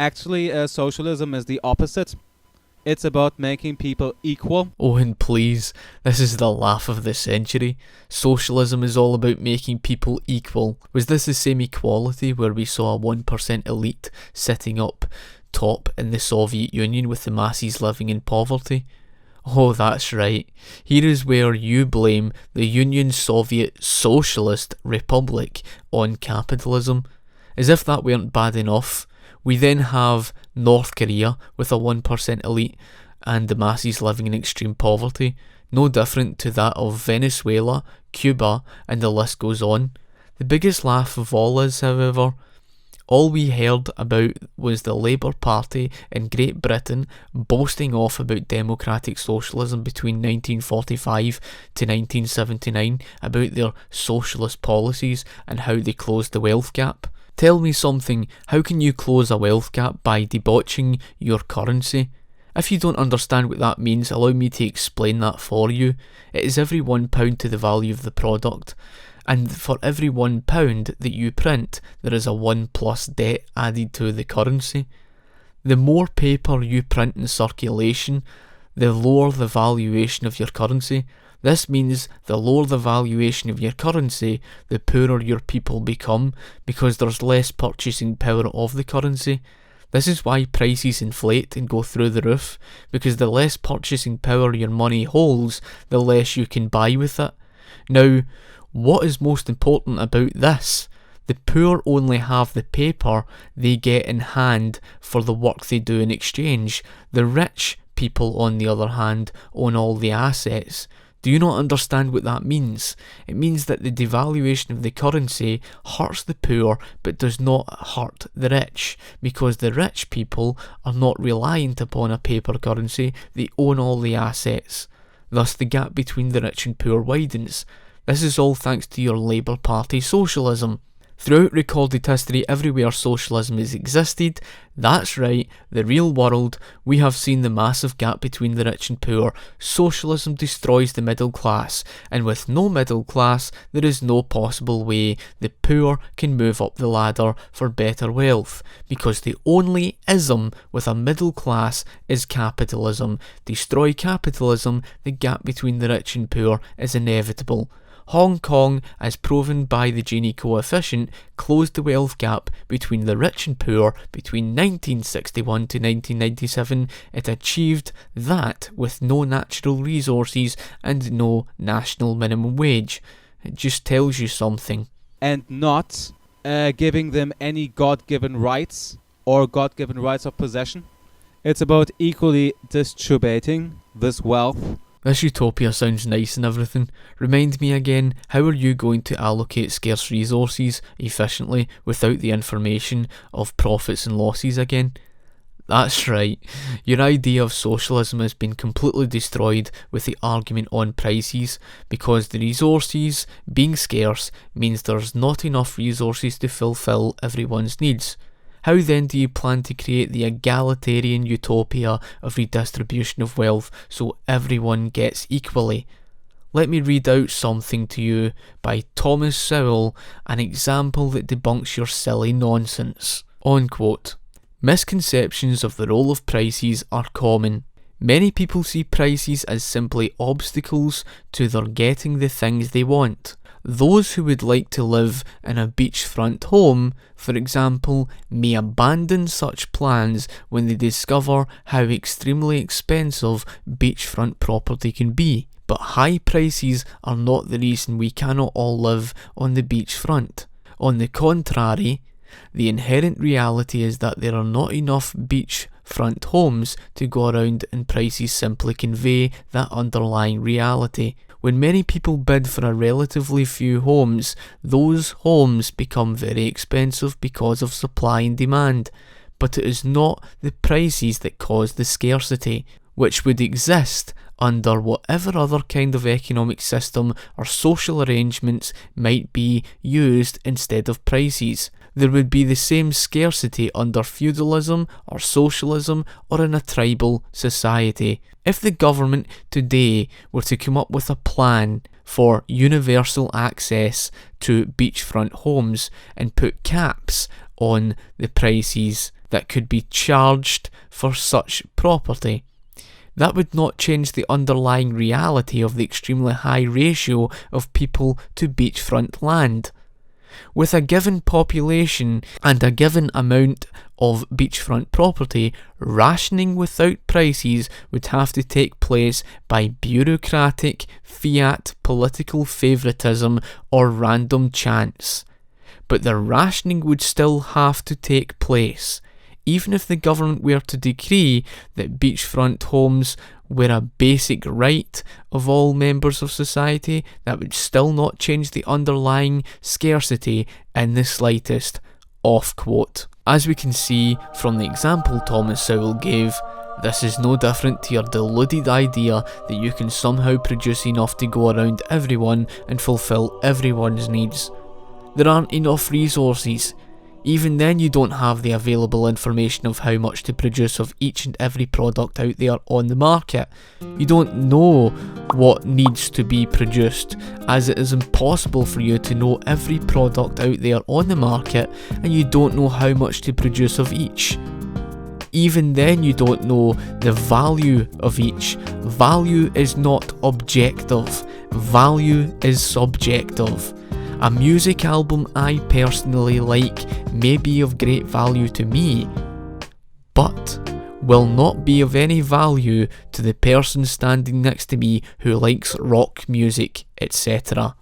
Actually, socialism is the opposite. It's about making people equal. Oh, and please, this is the laugh of the century. Socialism is all about making people equal. Was this the same equality where we saw a 1% elite sitting up top in the Soviet Union with the masses living in poverty? Oh, that's right. Here is where you blame the Union Soviet Socialist Republic on capitalism. As if that weren't bad enough, we then have North Korea with a 1% elite and the masses living in extreme poverty, no different to that of Venezuela, Cuba, and the list goes on. The biggest laugh of all is, however, all we heard about was the Labour Party in Great Britain boasting off about democratic socialism between 1945 to 1979, about their socialist policies and how they closed the wealth gap. Tell me something, how can you close a wealth gap by debauching your currency? If you don't understand what that means, allow me to explain that for you. It is every £1 to the value of the product, and for every £1 that you print, there is a 1 plus debt added to the currency. The more paper you print in circulation, the lower the valuation of your currency. This means the lower the valuation of your currency, the poorer your people become, because there's less purchasing power of the currency. This is why prices inflate and go through the roof, because the less purchasing power your money holds, the less you can buy with it. Now, what is most important about this? The poor only have the paper they get in hand for the work they do in exchange. The rich people, on the other hand, own all the assets. Do you not understand what that means? It means that the devaluation of the currency hurts the poor but does not hurt the rich, because the rich people are not reliant upon a paper currency, they own all the assets. Thus the gap between the rich and poor widens. This is all thanks to your Labour Party socialism. Throughout recorded history, everywhere socialism has existed, that's right, the real world, we have seen the massive gap between the rich and poor. Socialism destroys the middle class, and with no middle class, there is no possible way the poor can move up the ladder for better wealth, because the only ism with a middle class is capitalism. Destroy capitalism, the gap between the rich and poor is inevitable. Hong Kong, as proven by the Gini coefficient, closed the wealth gap between the rich and poor between 1961 to 1997. It achieved that with no natural resources and no national minimum wage. It just tells you something. And not giving them any God-given rights or God-given rights of possession. It's about equally distributing this wealth. This utopia sounds nice and everything. Remind me again, how are you going to allocate scarce resources efficiently without the information of profits and losses again? That's right, your idea of socialism has been completely destroyed with the argument on prices, because the resources being scarce means there's not enough resources to fulfill everyone's needs. How then do you plan to create the egalitarian utopia of redistribution of wealth so everyone gets equally? Let me read out something to you by Thomas Sowell, an example that debunks your silly nonsense. Unquote. Misconceptions of the role of prices are common. Many people see prices as simply obstacles to their getting the things they want. Those who would like to live in a beachfront home, for example, may abandon such plans when they discover how extremely expensive beachfront property can be. But high prices are not the reason we cannot all live on the beachfront. On the contrary, the inherent reality is that there are not enough beachfront homes to go around, and prices simply convey that underlying reality. When many people bid for a relatively few homes, those homes become very expensive because of supply and demand. But it is not the prices that cause the scarcity, which would exist under whatever other kind of economic system or social arrangements might be used instead of prices. There would be the same scarcity under feudalism or socialism or in a tribal society. If the government today were to come up with a plan for universal access to beachfront homes and put caps on the prices that could be charged for such property. That would not change the underlying reality of the extremely high ratio of people to beachfront land. With a given population and a given amount of beachfront property, rationing without prices would have to take place by bureaucratic, fiat, political favouritism or random chance. But the rationing would still have to take place. Even if the government were to decree that beachfront homes were a basic right of all members of society, that would still not change the underlying scarcity in the slightest. Off quote. As we can see from the example Thomas Sowell gave, this is no different to your deluded idea that you can somehow produce enough to go around everyone and fulfill everyone's needs. There aren't enough resources. Even then you don't have the available information of how much to produce of each and every product out there on the market. You don't know what needs to be produced, as it is impossible for you to know every product out there on the market, and you don't know how much to produce of each. Even then you don't know the value of each. Value is not objective. Value is subjective. A music album I personally like may be of great value to me, but will not be of any value to the person standing next to me who likes rock music, etc.